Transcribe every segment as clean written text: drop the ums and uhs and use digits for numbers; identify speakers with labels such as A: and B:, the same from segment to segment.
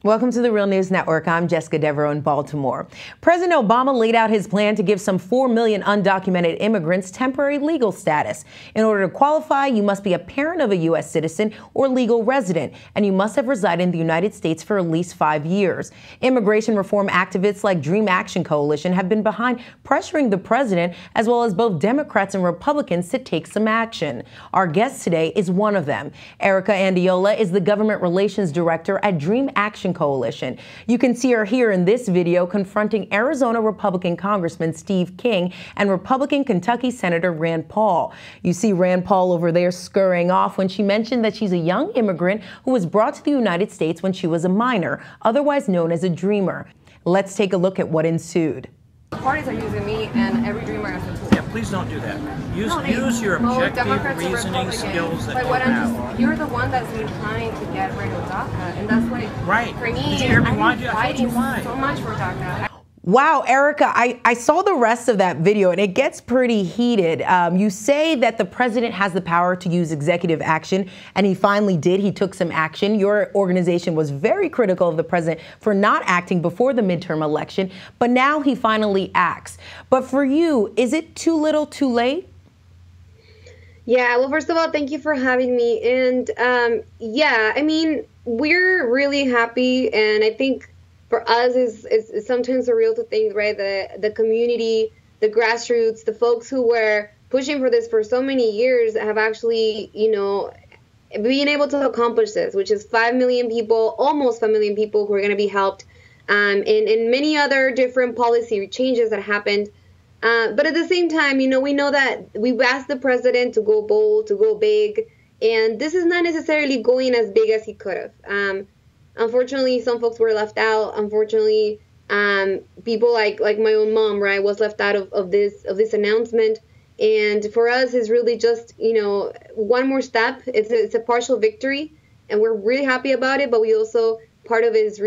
A: Welcome to the Real News Network. I'm Jessica Devereaux in Baltimore. President Obama laid out his plan to give some 4 million undocumented immigrants temporary legal status. In order to qualify, you must be a parent of a U.S. citizen or legal resident, and you must have resided in the United States for at least 5 years. Immigration reform activists like Dream Action Coalition have been behind pressuring the president, as well as both Democrats and Republicans, to take some action. Our guest today is one of them. Erika Andiola is the government relations director at Dream Action Coalition. You can see her here in this video confronting Arizona Republican Congressman Steve King and Republican Kentucky Senator Rand Paul. You see Rand Paul over there scurrying off when she mentioned that she's a young immigrant who was brought to the United States when she was a minor, otherwise known as a dreamer. Let's take a look at what ensued.
B: Parties are using me and every dreamer as a tool.
C: Yeah, please don't do that. Use your objective reasoning skills that you have.
B: You're the one that's been trying to get rid of DACA, and that's what,
C: right.
B: For me,
C: Did you hear me? Why?
B: I told you why. So much for DACA.
A: Wow, Erika, I saw the rest of that video and it gets pretty heated. You say that the president has the power to use executive action, and he finally did. He took some action. Your organization was very critical of the president for not acting before the midterm election, but now he finally acts. But for you, is it too little, too late?
D: Yeah, well, first of all, thank you for having me. And yeah, I mean, we're really happy, and I think for us, is sometimes surreal to think, right? The community, the grassroots, the folks who were pushing for this for so many years have actually, being able to accomplish this, which is 5 million people, almost 5 million people who are going to be helped, and many other different policy changes that happened. But at the same time, we know that we've asked the president to go bold, to go big, and this is not necessarily going as big as he could have. Unfortunately, some folks were left out. Unfortunately, people like my own mom, right, was left out of this announcement. And for us, it's really just one more step. It's a partial victory, and we're really happy about it. But we also part of us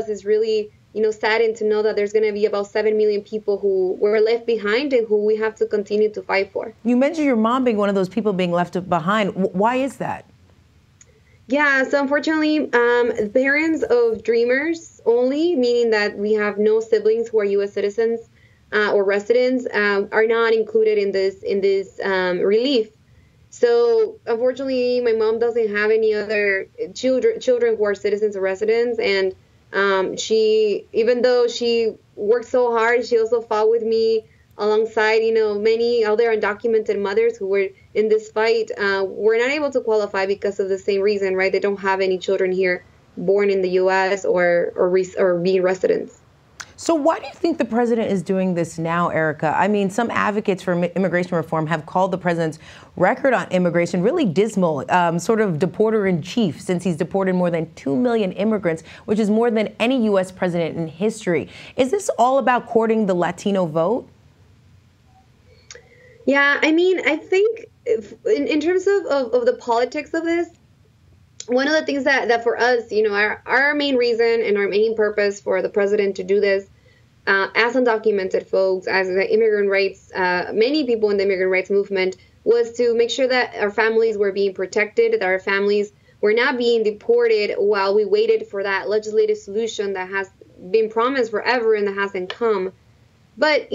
D: is really saddened to know that there's going to be about 7 million people who were left behind and who we have to continue to fight for.
A: You mentioned your mom being one of those people being left behind. Why is that?
D: Yeah, so unfortunately, parents of dreamers only, meaning that we have no siblings who are U.S. citizens or residents, are not included in this relief. So unfortunately, my mom doesn't have any other children who are citizens or residents, and she, even though she worked so hard, she also fought with me alongside, many other undocumented mothers who were in this fight. Were not able to qualify because of the same reason, right? They don't have any children here born in the U.S. or being residents.
A: So why do you think the president is doing this now, Erika? I mean, some advocates for immigration reform have called the president's record on immigration really dismal, sort of deporter-in-chief, since he's deported more than 2 million immigrants, which is more than any U.S. president in history. Is this all about courting the Latino vote?
D: Yeah, I mean, I think in terms of the politics of this, one of the things that for us, our main reason and our main purpose for the president to do this, as undocumented folks, as the immigrant rights, many people in the immigrant rights movement, was to make sure that our families were being protected, that our families were not being deported while we waited for that legislative solution that has been promised forever and that hasn't come. But,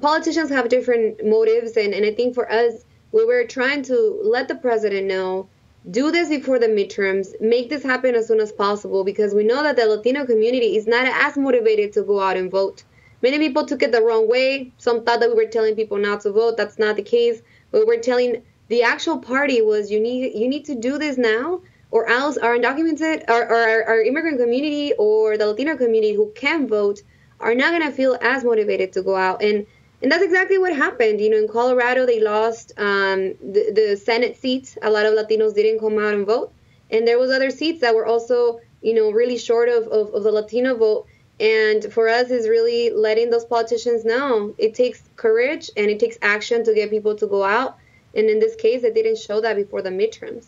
D: politicians have different motives, and I think for us, we were trying to let the president know, do this before the midterms, make this happen as soon as possible, because we know that the Latino community is not as motivated to go out and vote. Many people took it the wrong way. Some thought that we were telling people not to vote. That's not the case. But we're telling the actual party was, you need to do this now, or else our undocumented, or our immigrant community or the Latino community who can vote are not going to feel as motivated to go out. And that's exactly what happened. In Colorado, they lost the Senate seats. A lot of Latinos didn't come out and vote. And there was other seats that were also, really short of the Latino vote. And for us, is really letting those politicians know it takes courage and it takes action to get people to go out. And in this case, they didn't show that before the midterms.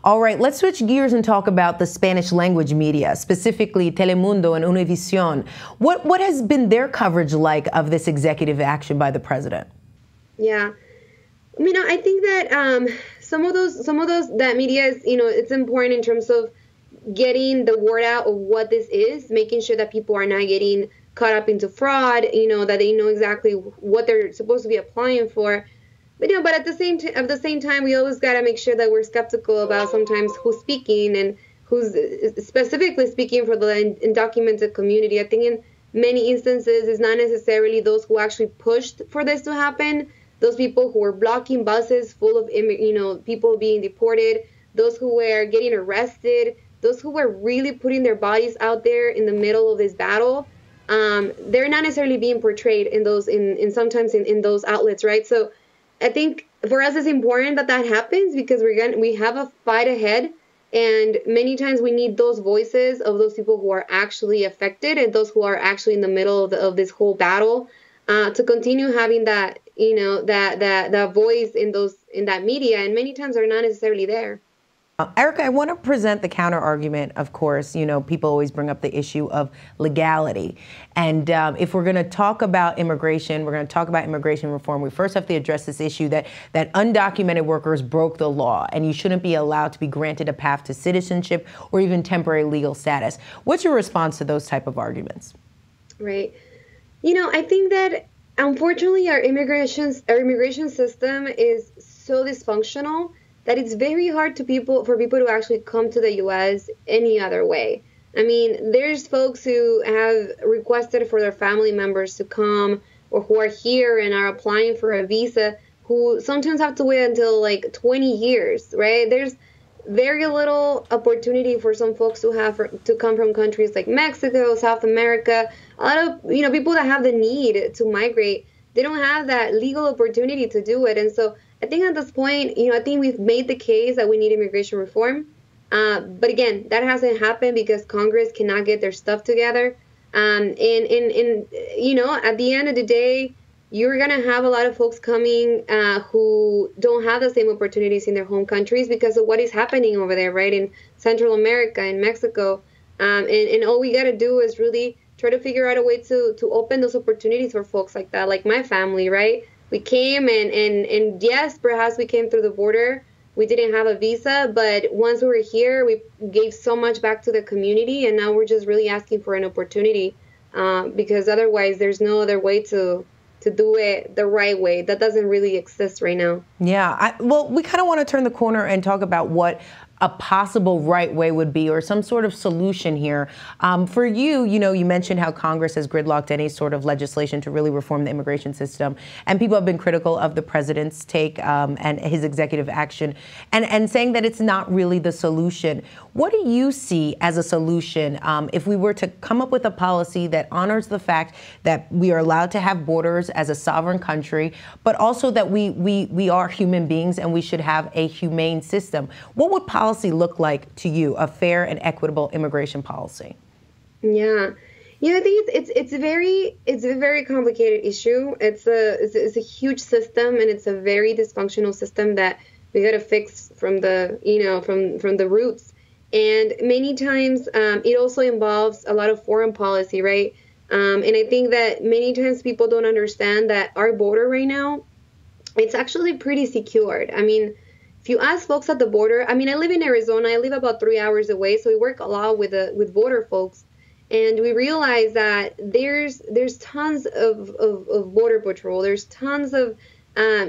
A: All right, let's switch gears and talk about the Spanish language media, specifically Telemundo and Univision. What has been their coverage like of this executive action by the president?
D: Yeah, I think that some of those that media is, it's important in terms of getting the word out of what this is, making sure that people are not getting caught up into fraud, that they know exactly what they're supposed to be applying for. But at the same time, we always got to make sure that we're skeptical about sometimes who's speaking and who's specifically speaking for the undocumented community. I think in many instances, it's not necessarily those who actually pushed for this to happen. Those people who were blocking buses full of people being deported, those who were getting arrested, those who were really putting their bodies out there in the middle of this battle. They're not necessarily being portrayed in those sometimes in those outlets, right? So I think for us it's important that happens, because we have a fight ahead, and many times we need those voices of those people who are actually affected and those who are actually in the middle of this whole battle, to continue having that that voice in that media, and many times are not necessarily there.
A: Erika, I want to present the counter argument. Of course, people always bring up the issue of legality. And if we're going to talk about immigration, we're going to talk about immigration reform, we first have to address this issue that undocumented workers broke the law, and you shouldn't be allowed to be granted a path to citizenship or even temporary legal status. What's your response to those type of arguments?
D: Right. I think that unfortunately our immigration system is so dysfunctional that it's very hard for people to actually come to the U.S. any other way. I mean, there's folks who have requested for their family members to come, or who are here and are applying for a visa, who sometimes have to wait until like 20 years, right? There's very little opportunity for some folks to come from countries like Mexico, South America. A lot of people that have the need to migrate, they don't have that legal opportunity to do it. And so I think at this point, I think we've made the case that we need immigration reform. But again, that hasn't happened because Congress cannot get their stuff together. And at the end of the day, you're going to have a lot of folks coming who don't have the same opportunities in their home countries because of what is happening over there, right, in Central America and Mexico. And all we got to do is really try to figure out a way to open those opportunities for folks like that, like my family, right? We came and yes, perhaps we came through the border. We didn't have a visa, but once we were here, we gave so much back to the community, and now we're just really asking for an opportunity because otherwise there's no other way to do it the right way. That doesn't really exist right now.
A: Yeah, well, we kind of want to turn the corner and talk about what a possible right way would be, or some sort of solution here. For you, you mentioned how Congress has gridlocked any sort of legislation to really reform the immigration system. And people have been critical of the president's take and his executive action and saying that it's not really the solution. What do you see as a solution if we were to come up with a policy that honors the fact that we are allowed to have borders as a sovereign country, but also that we are human beings and we should have a humane system? What would policy look like to you, a fair and equitable immigration policy?
D: Yeah, I think it's a very complicated issue. It's a huge system, and it's a very dysfunctional system that we got to fix from the roots. And many times it also involves a lot of foreign policy, right? And I think that many times people don't understand that our border right now, it's actually pretty secured. I mean, if you ask folks at the border, I mean, I live in Arizona. I live about 3 hours away, so we work a lot with border folks, and we realize that there's tons of border patrol. There's tons of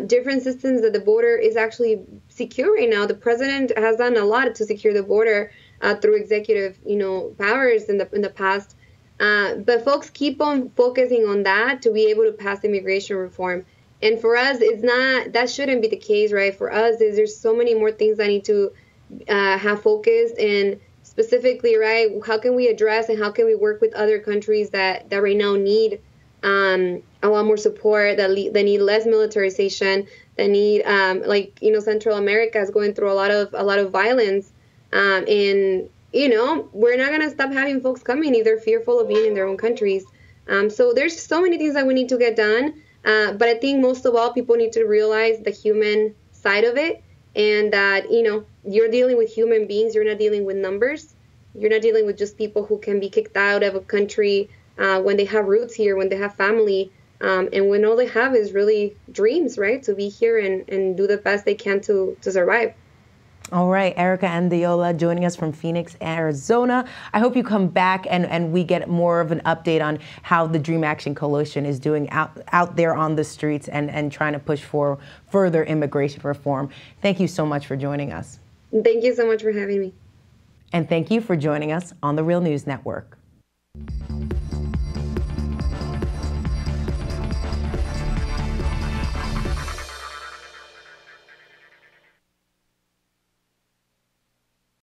D: different systems that the border is actually secure right now. The president has done a lot to secure the border through executive, powers in the past. But folks keep on focusing on that to be able to pass immigration reform. And for us, that shouldn't be the case, right? For us, there's so many more things that need to have focused, and specifically, right, how can we address and how can we work with other countries that right now need a lot more support, that need less militarization, that need, Central America is going through a lot of violence, and we're not going to stop having folks coming if they're fearful of being in their own countries. So there's so many things that we need to get done. But I think most of all, people need to realize the human side of it, and that, you're dealing with human beings. You're not dealing with numbers. You're not dealing with just people who can be kicked out of a country when they have roots here, when they have family, and when all they have is really dreams, right, to be here and do the best they can to survive.
A: All right, Erika Andiola joining us from Phoenix, Arizona. I hope you come back and we get more of an update on how the Dream Action Coalition is doing out there on the streets and trying to push for further immigration reform. Thank you so much for joining us.
D: Thank you so much for having me.
A: And thank you for joining us on the Real News Network.